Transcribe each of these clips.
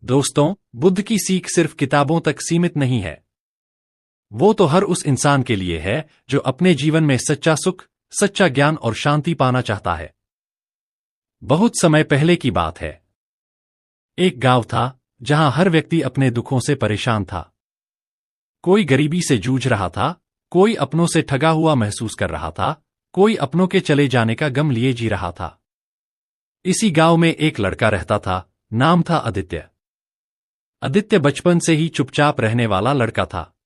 दोस्तों, बुद्ध की सीख सिर्फ किताबों तक सीमित नहीं है। वो तो हर उस इंसान के लिए है जो अपने जीवन में सच्चा सुख, सच्चा ज्ञान और शांति पाना चाहता है। बहुत समय पहले की बात है। एक गांव था जहां हर व्यक्ति अपने दुखों से परेशान था। कोई गरीबी से जूझ रहा था, कोई अपनों से ठगा हुआ महसूस कर रहा था, कोई अपनों के चले जाने का गम लिए जी रहा था। इसी गांव में एक लड़का रहता था, नाम था आदित्य। आदित्य बचपन से ही चुपचाप रहने वाला लड़का था।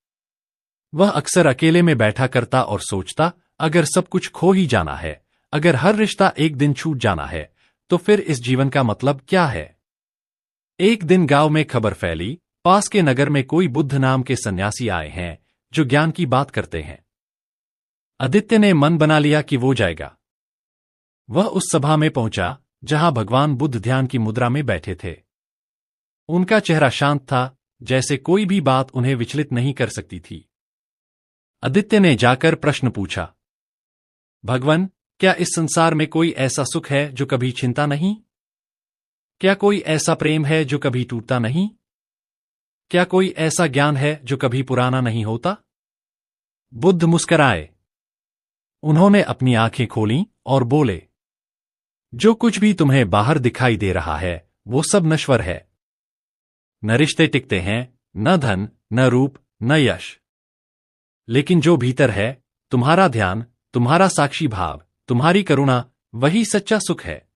वह अक्सर अकेले में बैठा करता और सोचता, अगर सब कुछ खो ही जाना है, अगर हर रिश्ता एक दिन छूट जाना है, तो फिर इस जीवन का मतलब क्या है। एक दिन गांव में खबर फैली, पास के नगर में कोई बुद्ध नाम के सन्यासी आए हैं जो ज्ञान की बात करते हैं। आदित्य ने मन बना लिया कि वो जाएगा। वह उस सभा में पहुंचा जहां भगवान बुद्ध ध्यान की मुद्रा में बैठे थे। उनका चेहरा शांत था, जैसे कोई भी बात उन्हें विचलित नहीं कर सकती थी। आदित्य ने जाकर प्रश्न पूछा, भगवान, क्या इस संसार में कोई ऐसा सुख है जो कभी छिनता नहीं? क्या कोई ऐसा प्रेम है जो कभी टूटता नहीं? क्या कोई ऐसा ज्ञान है जो कभी पुराना नहीं होता? बुद्ध मुस्कराए। उन्होंने अपनी आंखें खोलीं और बोले, जो कुछ भी तुम्हें बाहर दिखाई दे रहा है, वो सब नश्वर है। न रिश्ते टिकते हैं, न धन, न रूप, न यश। लेकिन जो भीतर है, तुम्हारा ध्यान, तुम्हारा साक्षी भाव, तुम्हारी करुणा, वही सच्चा सुख है।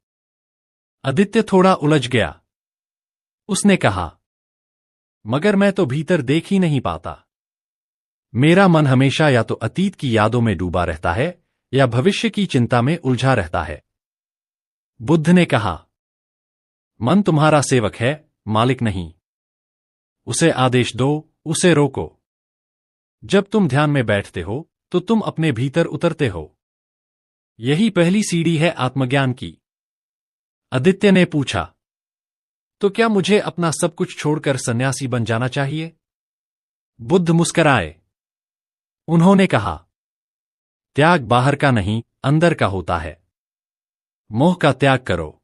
आदित्य थोड़ा उलझ गया। उसने कहा, मगर मैं तो भीतर देख ही नहीं पाता। मेरा मन हमेशा या तो अतीत की यादों में डूबा रहता है या भविष्य की चिंता में उलझा रहता है। बुद्ध ने कहा, मन तुम्हारा सेवक है, मालिक नहीं। उसे आदेश दो, उसे रोको। जब तुम ध्यान में बैठते हो तो तुम अपने भीतर उतरते हो। यही पहली सीढ़ी है आत्मज्ञान की। आदित्य ने पूछा, तो क्या मुझे अपना सब कुछ छोड़कर सन्यासी बन जाना चाहिए? बुद्ध मुस्कराए। उन्होंने कहा, त्याग बाहर का नहीं, अंदर का होता है। मोह का त्याग करो।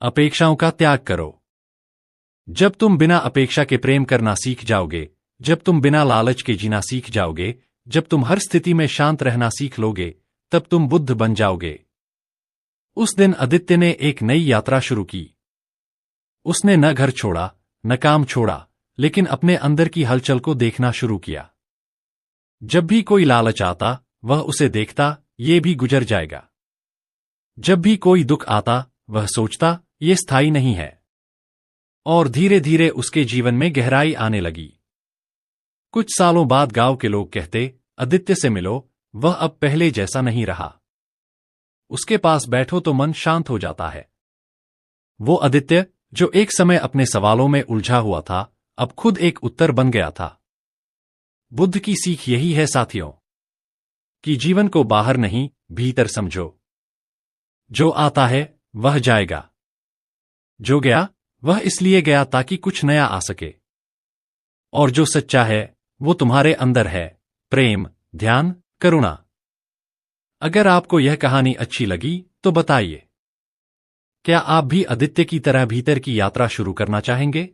अपेक्षाओं का त्याग करो। जब तुम बिना अपेक्षा के प्रेम करना सीख जाओगे, जब तुम बिना लालच के जीना सीख जाओगे, जब तुम हर स्थिति में शांत रहना सीख लोगे, तब तुम बुद्ध बन जाओगे। उस दिन आदित्य ने एक नई यात्रा शुरू की। उसने न घर छोड़ा, न काम छोड़ा, लेकिन अपने अंदर की हलचल को देखना शुरू किया। जब भी कोई लालच आता, वह उसे देखता, ये भी गुजर जाएगा। जब भी कोई दुख आता, वह सोचता, ये स्थायी नहीं है। और धीरे धीरे उसके जीवन में गहराई आने लगी। कुछ सालों बाद गांव के लोग कहते, आदित्य से मिलो, वह अब पहले जैसा नहीं रहा। उसके पास बैठो तो मन शांत हो जाता है। वो आदित्य, जो एक समय अपने सवालों में उलझा हुआ था, अब खुद एक उत्तर बन गया था। बुद्ध की सीख यही है साथियों, कि जीवन को बाहर नहीं, भीतर समझो। जो आता है, वह जाएगा। जो गया, वह इसलिए गया ताकि कुछ नया आ सके। और जो सच्चा है, वो तुम्हारे अंदर है, प्रेम, ध्यान, करुणा। अगर आपको यह कहानी अच्छी लगी तो बताइए, क्या आप भी आदित्य की तरह भीतर की यात्रा शुरू करना चाहेंगे?